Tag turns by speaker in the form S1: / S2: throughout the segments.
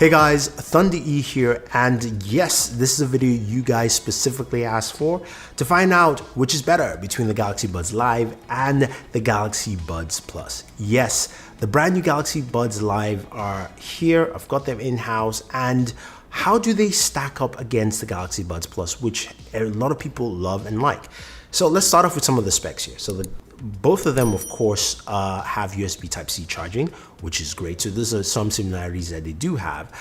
S1: Hey guys, Thunder E here, and yes, this is a video you guys specifically asked for to find out which is better between the Galaxy Buds Live and the Galaxy Buds Plus. Yes, the brand new Galaxy Buds Live are here. I've got them in-house, and how do they stack up against the Galaxy Buds Plus, which a lot of people love and like? So let's start off with some of the specs here. So both of them, of course, have USB Type-C charging, which is great. So these are some similarities that they do have.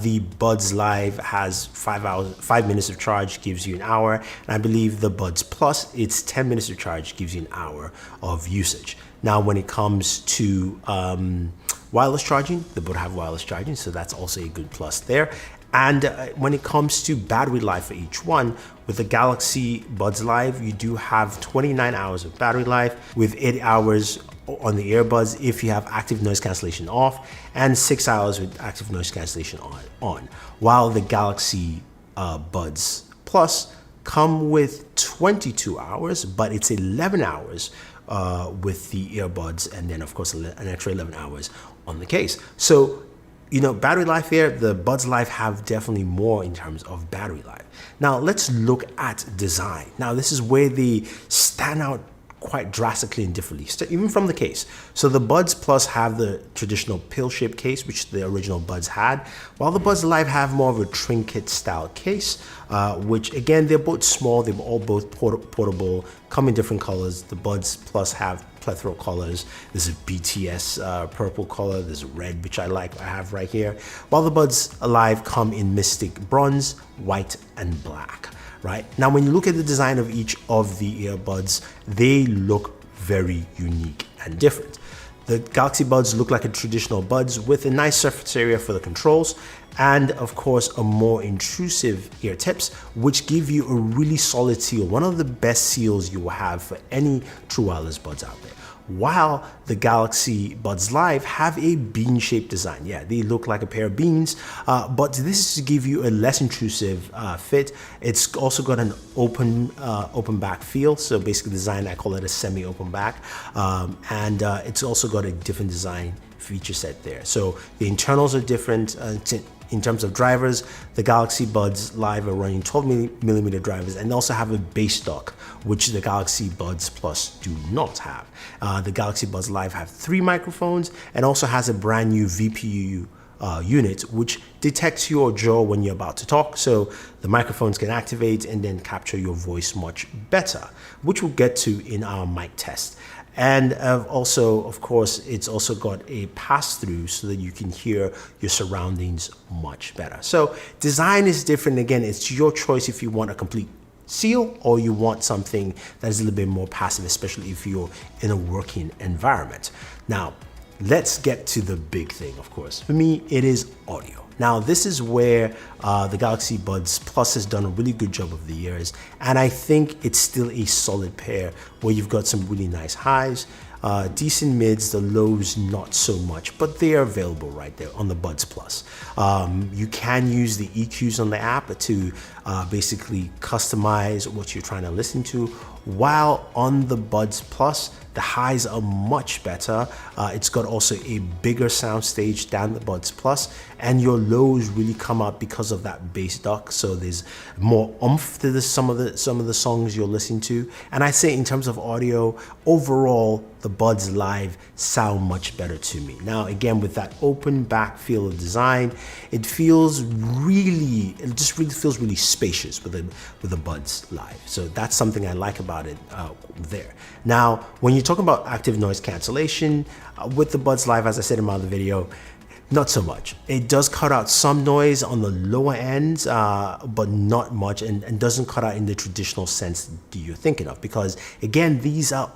S1: The Buds Live has 5 minutes of charge, gives you an hour. And I believe the Buds Plus, it's 10 minutes of charge, gives you an hour of usage. Now, when it comes to wireless charging, they both have wireless charging, so that's also a good plus there. And when it comes to battery life for each one, with the Galaxy Buds Live, you do have 29 hours of battery life with 8 hours on the earbuds if you have active noise cancellation off, and 6 hours with active noise cancellation on. While the Galaxy Buds Plus come with 22 hours, but it's 11 hours with the earbuds, and then of course an extra 11 hours on the case. So, you know, battery life here, the Buds Live have definitely more in terms of battery life. Now let's look at design. Now this is where they stand out quite drastically and differently, even from the case. So the Buds Plus have the traditional pill-shaped case, which the original Buds had, while the Buds Live have more of a trinket style case, which again, they're both small, they're all both portable, come in different colors. The Buds Plus have plethora of colors. There's a BTS purple color, there's a red, which I have right here, while the Buds Live come in Mystic Bronze, white, and black. Right? Now, when you look at the design of each of the earbuds, they look very unique and different. The Galaxy Buds look like a traditional Buds with a nice surface area for the controls, and of course a more intrusive ear tips, which give you a really solid seal, one of the best seals you will have for any true wireless buds out there. While the Galaxy Buds Live have a bean-shaped design. Yeah, they look like a pair of beans, but this is to give you a less intrusive fit. It's also got an open back feel, so basically design, I call it a semi-open back, and it's also got a different design feature set there. So the internals are different. In terms of drivers, the Galaxy Buds Live are running 12mm drivers and also have a bass dock, which the Galaxy Buds Plus do not have. The Galaxy Buds Live have 3 microphones and also has a brand new VPU unit, which detects your jaw when you're about to talk, so the microphones can activate and then capture your voice much better, which we'll get to in our mic test. And also, of course, it's also got a pass-through so that you can hear your surroundings much better. So design is different. Again, it's your choice if you want a complete seal or you want something that is a little bit more passive, especially if you're in a working environment. Now, let's get to the big thing, of course. For me, it is audio. Now, this is where the Galaxy Buds Plus has done a really good job over the years, and I think it's still a solid pair where you've got some really nice highs, decent mids, the lows not so much, but they are available right there on the Buds Plus. You can use the EQs on the app to basically customize what you're trying to listen to, while on the Buds Plus, the highs are much better. It's got also a bigger sound stage than the Buds Plus, and your lows really come out because of that bass dock. So there's more oomph to some of the songs you're listening to. And I say in terms of audio, overall, the Buds Live sound much better to me. Now, again, with that open back feel of design, it just really feels really spacious with the Buds Live. So that's something I like about it there. Now, when you talk about active noise cancellation with the Buds Live, as I said in my other video, not so much. It does cut out some noise on the lower ends, but not much, and doesn't cut out in the traditional sense that you're thinking of, because again, these are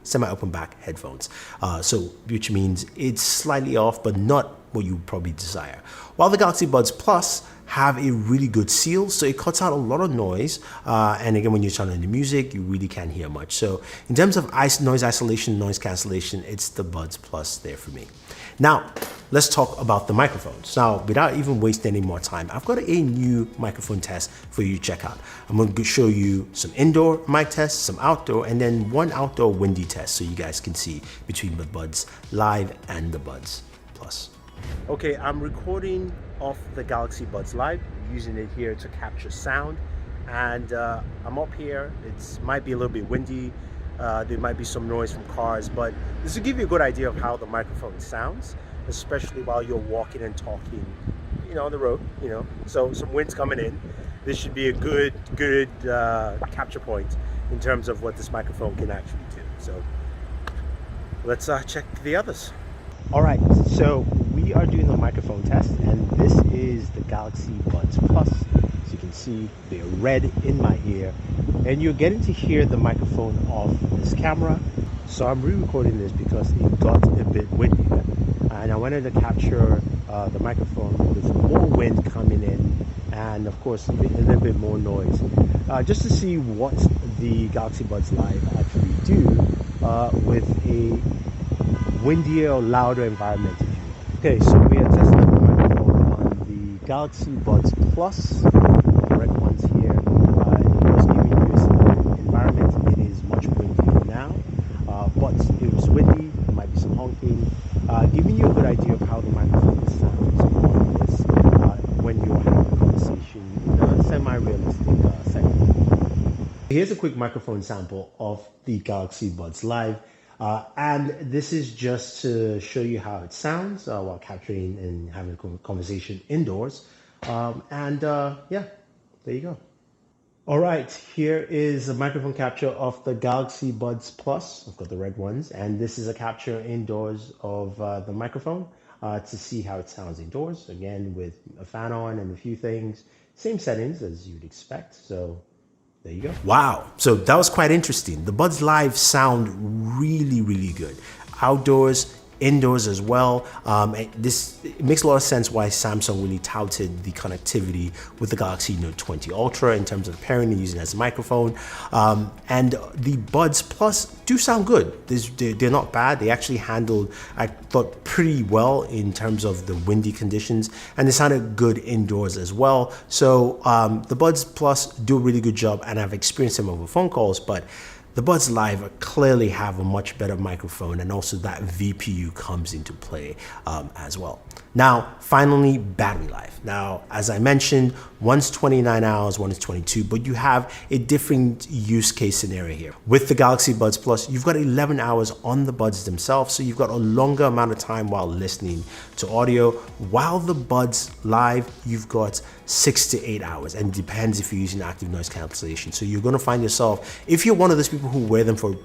S1: semi-open back headphones, which means it's slightly off, but not what you probably desire. While the Galaxy Buds Plus have a really good seal, so it cuts out a lot of noise, and again, when you're turning the music, you really can't hear much. So in terms of noise isolation, noise cancellation, it's the Buds Plus there for me. Now, let's talk about the microphones. Now, without even wasting any more time, I've got a new microphone test for you to check out. I'm going to show you some indoor mic tests, some outdoor, and then one outdoor windy test so you guys can see between the Buds Live and the Buds Plus. Okay, I'm recording off the Galaxy Buds Live, using it here to capture sound. And I'm up here. It might be a little bit windy. There might be some noise from cars, but this will give you a good idea of how the microphone sounds, especially while you're walking and talking, on the road, So some wind's coming in. This should be a good capture point in terms of what this microphone can actually do. So let's check the others. All right, so we are doing the microphone test, and this is the Galaxy Buds Plus. As you can see, they're red in my ear, and you're getting to hear the microphone off this camera. So I'm re-recording this because it got a bit windy, and I wanted to capture the microphone with more wind coming in, and of course a little bit more noise, just to see what the Galaxy Buds Live actually do with a windier or louder environment, if you will. Okay, so we are testing the microphone on the Galaxy Buds Plus, the red ones here. It was giving you a similar environment. It is much windier now, but it was windy. There might be some honking, giving you a good idea of how the microphone sounds on this when you're having a conversation in a semi-realistic setting. Here's a quick microphone sample of the Galaxy Buds Live. And this is just to show you how it sounds while capturing and having a conversation indoors. Yeah, there you go. All right, here is a microphone capture of the Galaxy Buds Plus. I've got the red ones, and this is a capture indoors of the microphone to see how it sounds indoors. Again, with a fan on and a few things, same settings as you'd expect. So there you go. Wow. So that was quite interesting. The Buds Live sound really good. Outdoors, indoors as well. It makes a lot of sense why Samsung really touted the connectivity with the Galaxy Note 20 Ultra in terms of pairing and using it as a microphone. And the Buds Plus do sound good. They're not bad. They actually handled, I thought, pretty well in terms of the windy conditions, and they sounded good indoors as well. So the Buds Plus do a really good job, and I've experienced them over phone calls, but the Buds Live clearly have a much better microphone, and also that VPU comes into play as well. Now, finally, battery life. Now, as I mentioned, one's 29 hours, one is 22, but you have a different use case scenario here. With the Galaxy Buds Plus, you've got 11 hours on the buds themselves, so you've got a longer amount of time while listening to audio. While the Buds Live, you've got 6 to 8 hours, and it depends if you're using active noise cancellation. So you're gonna find yourself, if you're one of those people who wear them for a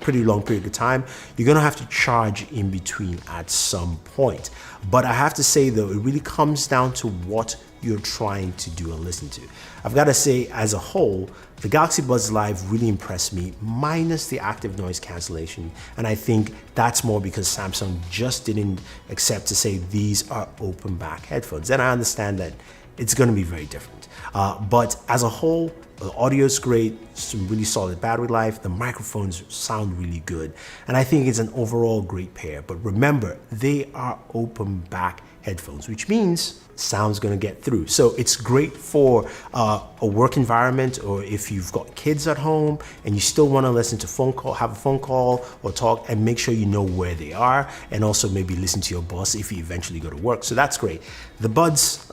S1: pretty long period of time, you're gonna have to charge in between at some point. But I have to say though, it really comes down to what you're trying to do and listen to. I've got to say, as a whole, the Galaxy Buds Live really impressed me, minus the active noise cancellation. And I think that's more because Samsung just didn't accept to say these are open back headphones. And I understand that it's going to be very different. But as a whole, the audio is great, some really solid battery life, the microphones sound really good, and I think it's an overall great pair. But remember, they are open back headphones, which means sound's gonna get through. So it's great for a work environment, or if you've got kids at home and you still wanna listen to have a phone call or talk, and make sure you know where they are, and also maybe listen to your boss if you eventually go to work. So that's great. The Buds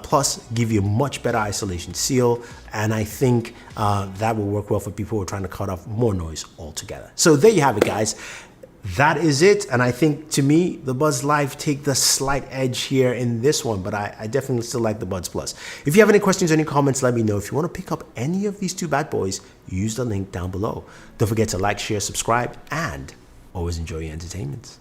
S1: Plus give you a much better isolation seal, and I think that will work well for people who are trying to cut off more noise altogether. So there you have it, guys. That is it, and I think, to me, the Buds Live take the slight edge here in this one, but I definitely still like the Buds Plus. If you have any questions or any comments, let me know. If you want to pick up any of these two bad boys, use the link down below. Don't forget to like, share, subscribe, and always enjoy your entertainment.